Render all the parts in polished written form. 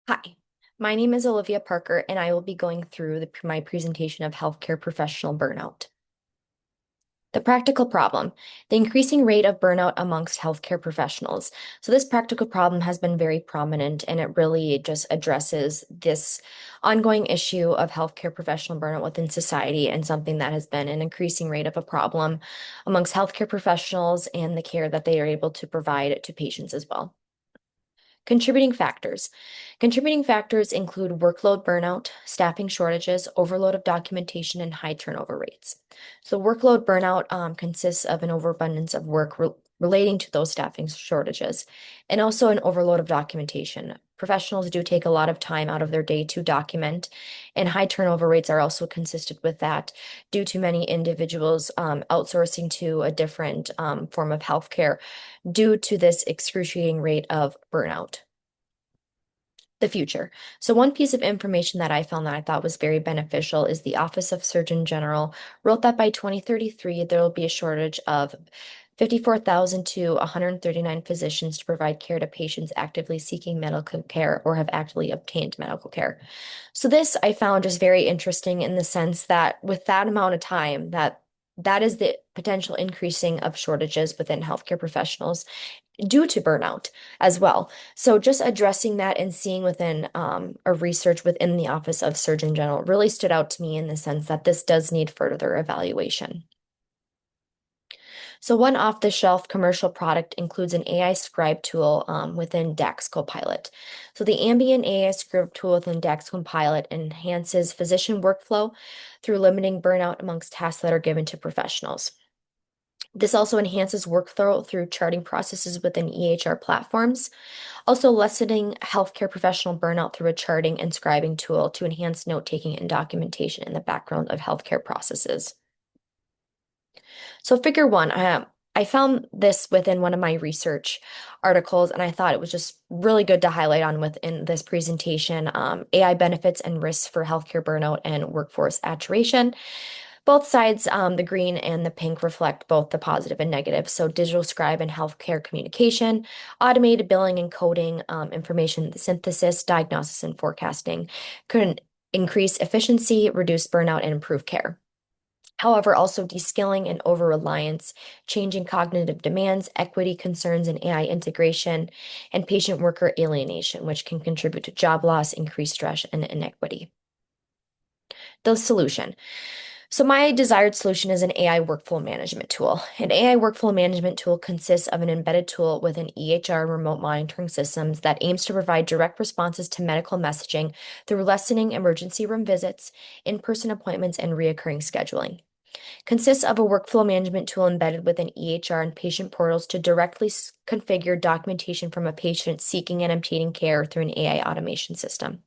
Hi, my name is Olivia Parker, and I will be going through my presentation of healthcare professional burnout. The practical problem, the increasing rate of burnout amongst healthcare professionals. So, this practical problem has been very prominent, and it really just addresses this ongoing issue of healthcare professional burnout within society and something that has been an increasing rate of a problem amongst healthcare professionals and the care that they are able to provide to patients as well. Contributing factors. Contributing factors include workload burnout, staffing shortages, overload of documentation, and high turnover rates. So, workload burnout consists of an overabundance of work relating to those staffing shortages and also an overload of documentation. Professionals do take a lot of time out of their day to document, and high turnover rates are also consistent with that due to many individuals outsourcing to a different form of healthcare due to this excruciating rate of burnout. The future. So, one piece of information that I found that I thought was very beneficial is the Office of Surgeon General wrote that by 2033, there will be a shortage of 54,000 to 139 physicians to provide care to patients actively seeking medical care or have actively obtained medical care. So, this I found just very interesting in the sense that with that amount of time, that is the potential increasing of shortages within healthcare professionals due to burnout as well. So just addressing that and seeing within a research within the Office of Surgeon General really stood out to me in the sense that this does need further evaluation. So one off-the-shelf commercial product includes an AI scribe tool within DAX Copilot. So the ambient AI scribe tool within DAX Copilot enhances physician workflow through limiting burnout amongst tasks that are given to professionals. This also enhances workflow through charting processes within EHR platforms, also lessening healthcare professional burnout through a charting and scribing tool to enhance note-taking and documentation in the background of healthcare processes. So figure one, I found this within one of my research articles, and I thought it was just really good to highlight on within this presentation, AI benefits and risks for healthcare burnout and workforce saturation. Both sides, the green and the pink, reflect both the positive and negative. So, digital scribe and healthcare communication, automated billing and coding, information synthesis, diagnosis, and forecasting can increase efficiency, reduce burnout, and improve care. However, also deskilling and over reliance, changing cognitive demands, equity concerns, and AI integration, and patient worker alienation, which can contribute to job loss, increased stress, and inequity. The solution. So my desired solution is an AI workflow management tool. An AI workflow management tool consists of an embedded tool within EHR remote monitoring systems that aims to provide direct responses to medical messaging through lessening emergency room visits, in-person appointments, and reoccurring scheduling. Consists of a workflow management tool embedded within EHR and patient portals to directly configure documentation from a patient seeking and obtaining care through an AI automation system.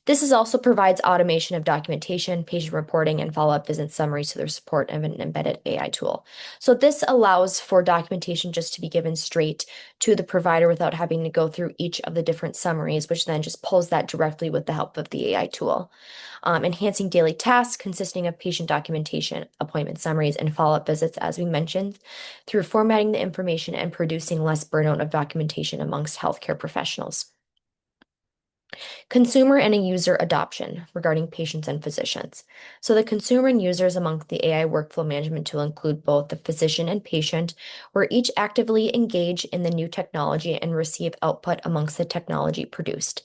Also provides automation of documentation, patient reporting, and follow-up visit summaries to their support of an embedded AI tool. So this allows for documentation just to be given straight to the provider without having to go through each of the different summaries, which then just pulls that directly with the help of the AI tool. Enhancing daily tasks consisting of patient documentation, appointment summaries, and follow-up visits, as we mentioned, through formatting the information and producing less burnout of documentation amongst healthcare professionals. Consumer and a user adoption regarding patients and physicians. So the consumer and users among the AI workflow management tool include both the physician and patient, where each actively engage in the new technology and receive output amongst the technology produced.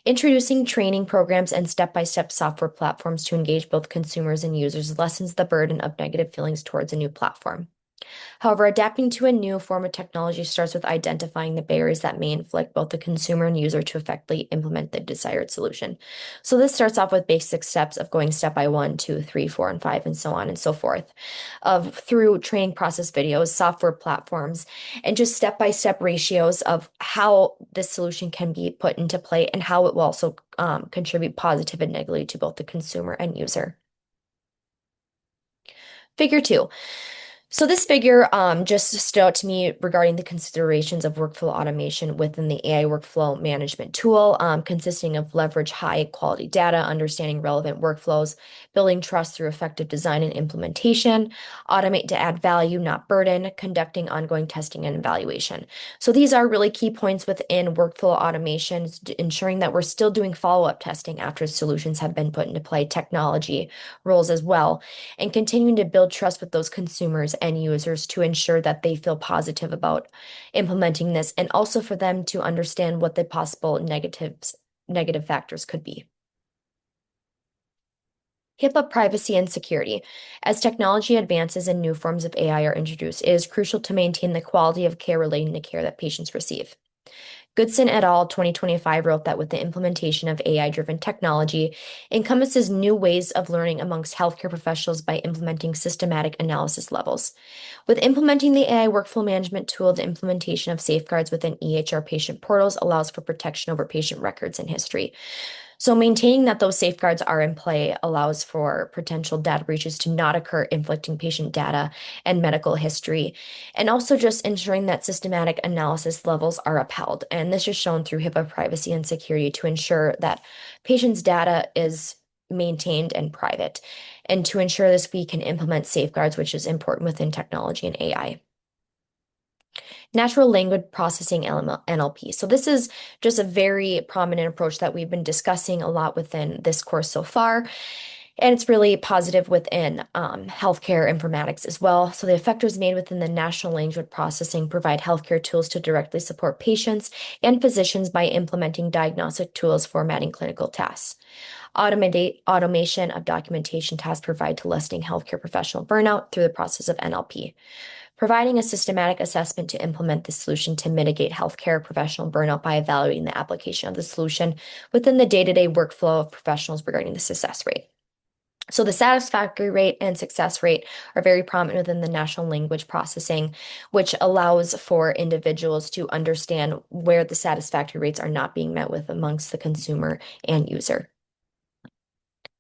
Introducing training programs and step-by-step software platforms to engage both consumers and users lessens the burden of negative feelings towards a new platform. However, adapting to a new form of technology starts with identifying the barriers that may inflict both the consumer and user to effectively implement the desired solution. So this starts off with basic steps of going step by 1, 2, 3, 4, and 5, and so on and so forth, of through training process videos, software platforms, and just step-by-step ratios of how this solution can be put into play and how it will also contribute positive and negatively to both the consumer and user. Figure 2. So this figure just stood out to me regarding the considerations of workflow automation within the AI workflow management tool, consisting of leverage high quality data, understanding relevant workflows, building trust through effective design and implementation, automate to add value, not burden, conducting ongoing testing and evaluation. So these are really key points within workflow automation, ensuring that we're still doing follow-up testing after solutions have been put into play, technology roles as well, and continuing to build trust with those consumers and users to ensure that they feel positive about implementing this and also for them to understand what the possible negative factors could be. HIPAA privacy and security. As technology advances and new forms of AI are introduced, it is crucial to maintain the quality of care relating to care that patients receive. Goodson et al. 2025 wrote that with the implementation of AI-driven technology encompasses new ways of learning amongst healthcare professionals by implementing systematic analysis levels. With implementing the AI workflow management tool, the implementation of safeguards within EHR patient portals allows for protection over patient records and history. So maintaining that those safeguards are in play allows for potential data breaches to not occur, inflicting patient data and medical history, and also just ensuring that systematic analysis levels are upheld. And this is shown through HIPAA privacy and security to ensure that patients' data is maintained and private. And to ensure this, we can implement safeguards, which is important within technology and AI. Natural language processing NLP. So this is just a very prominent approach that we've been discussing a lot within this course so far. And it's really positive within healthcare informatics as well. So the effectors made within the natural language processing provide healthcare tools to directly support patients and physicians by implementing diagnostic tools formatting clinical tasks. Automation of documentation tasks provide to lessening healthcare professional burnout through the process of NLP. Providing a systematic assessment to implement the solution to mitigate healthcare professional burnout by evaluating the application of the solution within the day-to-day workflow of professionals regarding the success rate. So the satisfactory rate and success rate are very prominent within the natural language processing, which allows for individuals to understand where the satisfactory rates are not being met with amongst the consumer and user.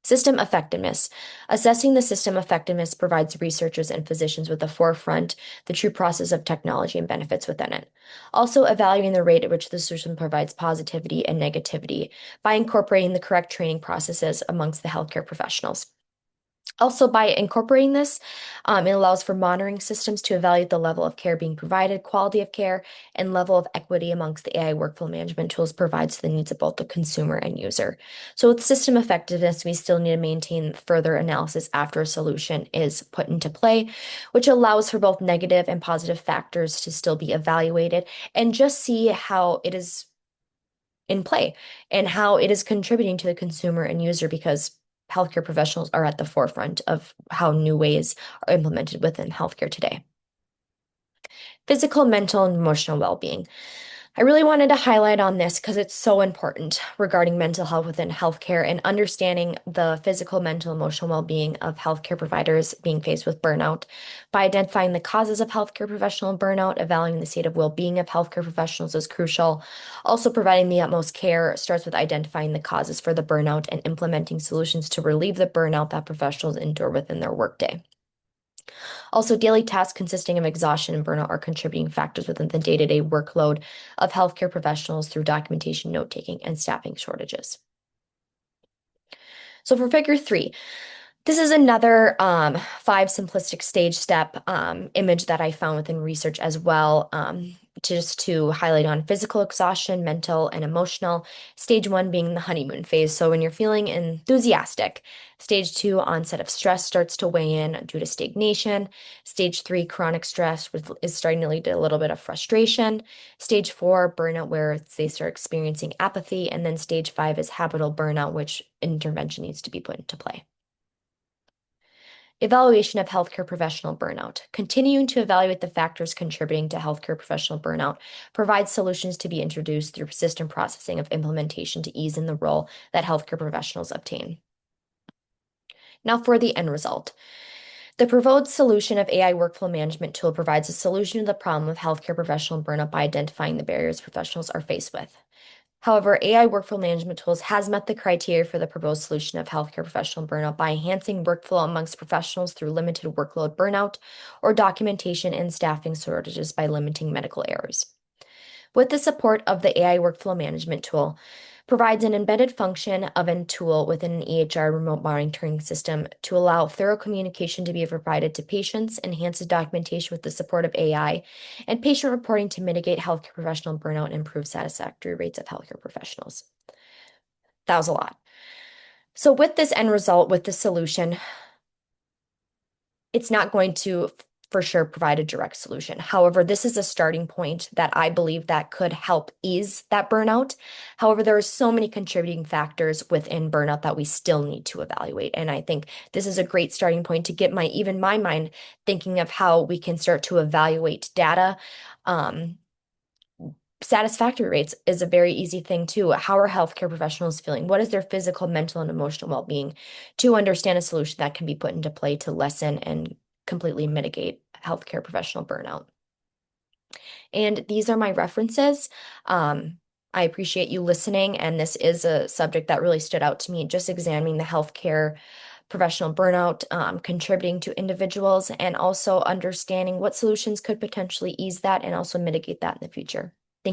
System effectiveness. Assessing the system effectiveness provides researchers and physicians with the forefront, the true process of technology and benefits within it. Also, evaluating the rate at which the solution provides positivity and negativity by incorporating the correct training processes amongst the healthcare professionals. Also, by incorporating this, it allows for monitoring systems to evaluate the level of care being provided, quality of care, and level of equity amongst the AI workflow management tools provides to the needs of both the consumer and user. So with system effectiveness, we still need to maintain further analysis after a solution is put into play, which allows for both negative and positive factors to still be evaluated and just see how it is in play and how it is contributing to the consumer and user because healthcare professionals are at the forefront of how new ways are implemented within healthcare today. Physical, mental, and emotional well-being. I really wanted to highlight on this because it's so important regarding mental health within healthcare and understanding the physical, mental, emotional well-being of healthcare providers being faced with burnout. By identifying the causes of healthcare professional burnout, evaluating the state of well-being of healthcare professionals is crucial. Also, providing the utmost care starts with identifying the causes for the burnout and implementing solutions to relieve the burnout that professionals endure within their workday. Also, daily tasks consisting of exhaustion and burnout are contributing factors within the day-to-day workload of healthcare professionals through documentation, note-taking, and staffing shortages. So for figure 3, this is another 5 simplistic stage step image that I found within research as well, just to highlight on physical exhaustion, mental, and emotional. Stage 1 being the honeymoon phase. So when you're feeling enthusiastic. Stage 2, onset of stress starts to weigh in due to stagnation. Stage 3, chronic stress, which is starting to lead to a little bit of frustration. Stage 4, burnout, where they start experiencing apathy. And then stage 5 is habitual burnout, which intervention needs to be put into play. Evaluation of healthcare professional burnout. Continuing to evaluate the factors contributing to healthcare professional burnout provides solutions to be introduced through persistent processing of implementation to ease in the role that healthcare professionals obtain. Now for the end result. The proposed solution of AI workflow management tool provides a solution to the problem of healthcare professional burnout by identifying the barriers professionals are faced with. However, AI workflow management tools has met the criteria for the proposed solution of healthcare professional burnout by enhancing workflow amongst professionals through limited workload burnout or documentation and staffing shortages by limiting medical errors. With the support of the AI workflow management tool, provides an embedded function of a tool within an EHR remote monitoring system to allow thorough communication to be provided to patients, enhances documentation with the support of AI, and patient reporting to mitigate healthcare professional burnout and improve satisfactory rates of healthcare professionals. That was a lot. So with this end result, with the solution, it's not going to for sure provide a direct solution. However, this is a starting point that I believe that could help ease that burnout. However, there are so many contributing factors within burnout that we still need to evaluate. And I think this is a great starting point to get even my mind thinking of how we can start to evaluate data. Satisfactory rates is a very easy thing too. How are healthcare professionals feeling? What is their physical, mental, and emotional well-being to understand a solution that can be put into play to lessen and completely mitigate healthcare professional burnout? And these are my references. I appreciate you listening, and this is a subject that really stood out to me, just examining the healthcare professional burnout, contributing to individuals, and also understanding what solutions could potentially ease that and also mitigate that in the future.